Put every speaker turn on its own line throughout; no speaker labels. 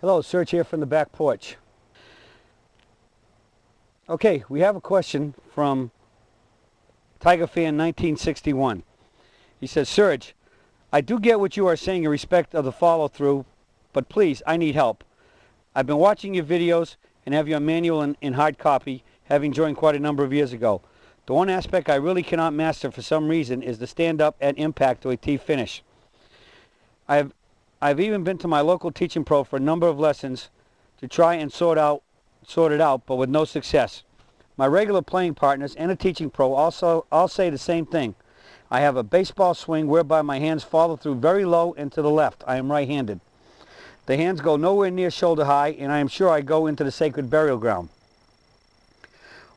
Hello, Serge here from the back porch. Okay, we have a question from Tiger Fan 1961. He says, Serge, I do get what you are saying in respect of the follow-through, but please, I need help. I've been watching your videos and have your manual in hard copy, having joined quite a number of years ago. The one aspect I really cannot master for some reason is the stand-up at impact to a tee finish. I've even been to my local teaching pro for a number of lessons to try and sort it out, but with no success. My regular playing partners and a teaching pro also all say the same thing. I have a baseball swing whereby my hands follow through very low and to the left. I am right-handed. The hands go nowhere near shoulder high, and I am sure I go into the sacred burial ground.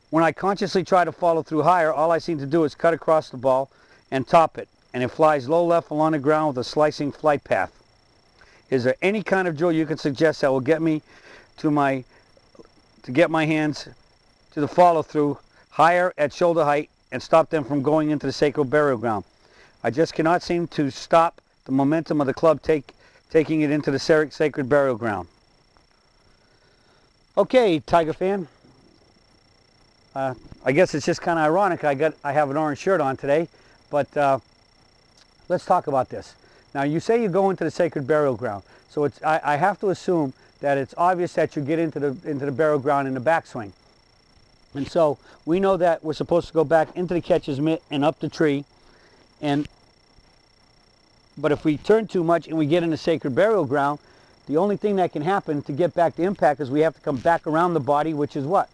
When I consciously try to follow through higher, all I seem to do is cut across the ball and top it, and it flies low left along the ground with a slicing flight path. Is there any kind of drill you can suggest that will get me to get my hands to the follow through higher at shoulder height and stop them from going into the sacred burial ground? I just cannot seem to stop the momentum of the club taking it into the sacred burial ground. Okay, Tiger Fan. I guess it's just kind of ironic I have an orange shirt on today, but let's talk about this. Now, you say you go into the sacred burial ground, so I have to assume that it's obvious that you get into the burial ground in the backswing. And so we know that we're supposed to go back into the catcher's mitt and up the tree. But if we turn too much and we get in the sacred burial ground, the only thing that can happen to get back to impact is we have to come back around the body, which is what?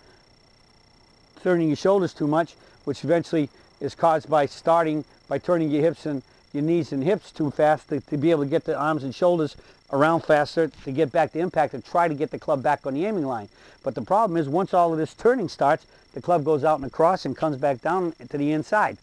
Turning your shoulders too much, which eventually is caused by turning your hips and your knees and hips too fast to be able to get the arms and shoulders around faster to get back to impact and try to get the club back on the aiming line. But the problem is once all of this turning starts, the club goes out in a cross and comes back down to the inside.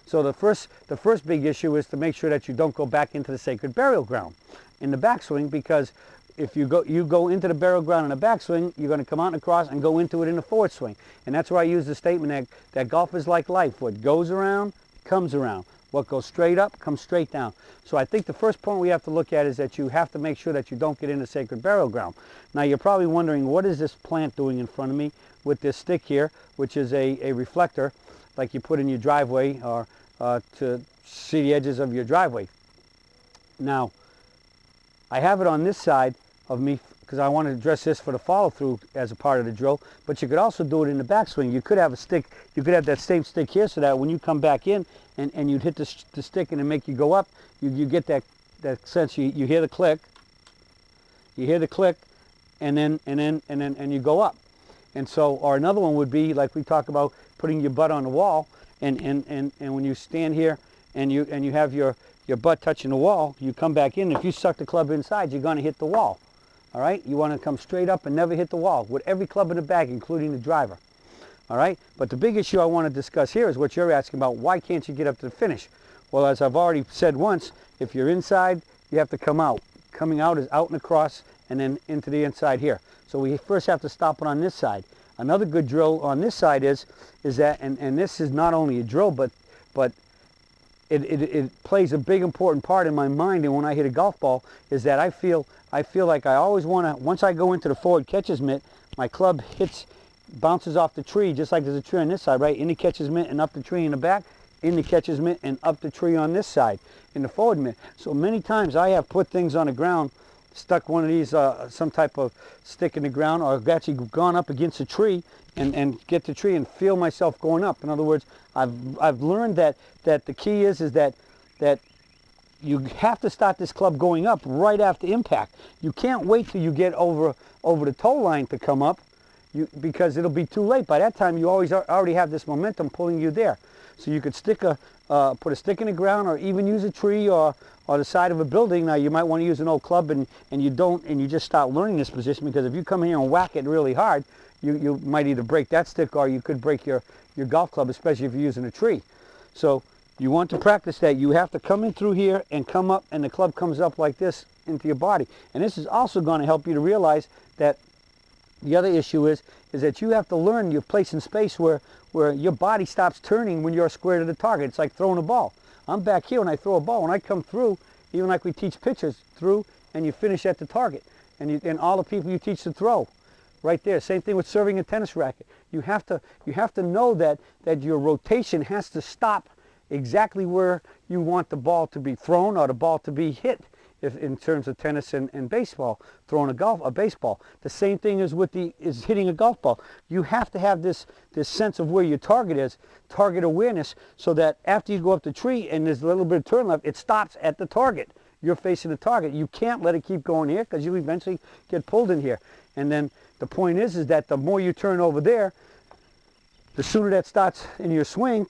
So the first big issue is to make sure that you don't go back into the sacred burial ground in the backswing, because if you go into the burial ground in the backswing, you're going to come out in a cross and go into it in the forward swing. And that's why I use the statement that golf is like life. What goes around, comes around. What goes straight up comes straight down. So I think the first point we have to look at is that you have to make sure that you don't get into sacred burial ground. Now you're probably wondering, what is this plant doing in front of me with this stick here, which is a reflector like you put in your driveway or to see the edges of your driveway. Now I have it on this side of me because I want to address this for the follow-through as a part of the drill, but you could also do it in the backswing. You could have a stick, you could have that same stick here so that when you come back in and you'd hit the stick and it make you go up, you get that sense, you hear the click, and then you go up. And so, or another one would be like we talk about putting your butt on the wall, and when you stand here and you have your butt touching the wall, you come back in. If you suck the club inside, you're going to hit the wall. All right, you want to come straight up and never hit the wall with every club in the bag, including the driver. All right, but the big issue I want to discuss here is what you're asking about. Why can't you get up to the finish? Well, as I've already said once, if you're inside, you have to come out. Coming out is out and across and then into the inside here. So we first have to stop it on this side. Another good drill on this side is that, and this is not only a drill, but it plays a big important part in my mind, and when I hit a golf ball, is that I feel like I always want to, once I go into the forward catcher's mitt, my club bounces off the tree, just like there's a tree on this side, right? In the catcher's mitt and up the tree in the back, in the catcher's mitt and up the tree on this side, in the forward mitt. So many times I have put things on the ground, stuck one of these, some type of stick in the ground, or I've actually gone up against a tree and get the tree and feel myself going up. In other words, I've learned that the key is that you have to start this club going up right after impact. You can't wait till you get over the toe line to come up, because it'll be too late. By that time, you already have this momentum pulling you there. So you could put a stick in the ground, or even use a tree or the side of a building. Now you might want to use an old club, and you just start learning this position, because if you come here and whack it really hard, you might either break that stick or you could break your golf club, especially if you're using a tree. So you want to practice that. You have to come in through here and come up, and the club comes up like this into your body. And this is also going to help you to realize that the other issue is that you have to learn your place in space where your body stops turning when you're square to the target. It's like throwing a ball. I'm back here when I throw a ball. When I come through, even like we teach pitchers, through and you finish at the target. and all the people you teach to throw. Right there. Same thing with serving a tennis racket. You have to know that your rotation has to stop exactly where you want the ball to be thrown or the ball to be hit. If in terms of tennis and baseball, throwing a baseball. The same thing is is hitting a golf ball. You have to have this sense of where your target is, target awareness, so that after you go up the tree and there's a little bit of turn left, it stops at the target. You're facing the target. You can't let it keep going here because you eventually get pulled in here. And then the point is that the more you turn over there, the sooner that starts in your swing.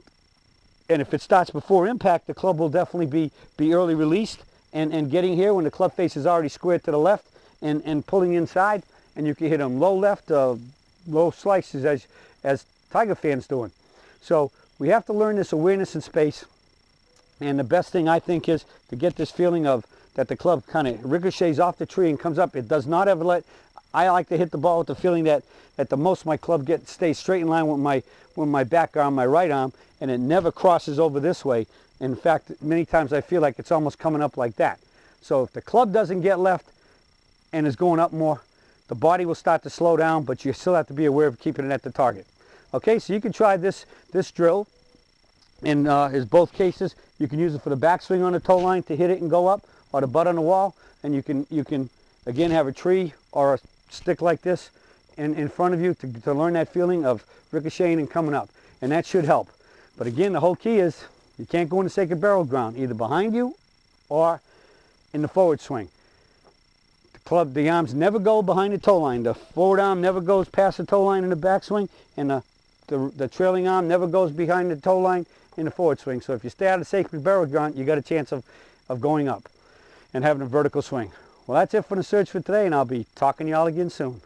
And if it starts before impact, the club will definitely be early released and getting here when the club face is already squared to the left and pulling inside, and you can hit them low left, low slices as Tiger fans doing. So we have to learn this awareness in space. And the best thing I think is to get this feeling of that the club kind of ricochets off the tree and comes up. It does not ever let. I like to hit the ball with the feeling that at the most my club stays straight in line with my back arm, my right arm, and it never crosses over this way. In fact, many times I feel like it's almost coming up like that. So if the club doesn't get left and is going up more, the body will start to slow down, but you still have to be aware of keeping it at the target. Okay, so you can try this drill in both cases. You can use it for the backswing on the toe line to hit it and go up, or the butt on the wall, and you can again have a tree or a stick like this in front of you to learn that feeling of ricocheting and coming up, and that should help. But again, the whole key is you can't go in the sacred barrel ground, either behind you or in the forward swing. The arms never go behind the toe line. The forward arm never goes past the toe line in the backswing, and the trailing arm never goes behind the toe line in the forward swing. So if you stay out of the sacred barrel ground, you got a chance of going up and having a vertical swing. Well, that's it for the search for today, and I'll be talking to y'all again soon.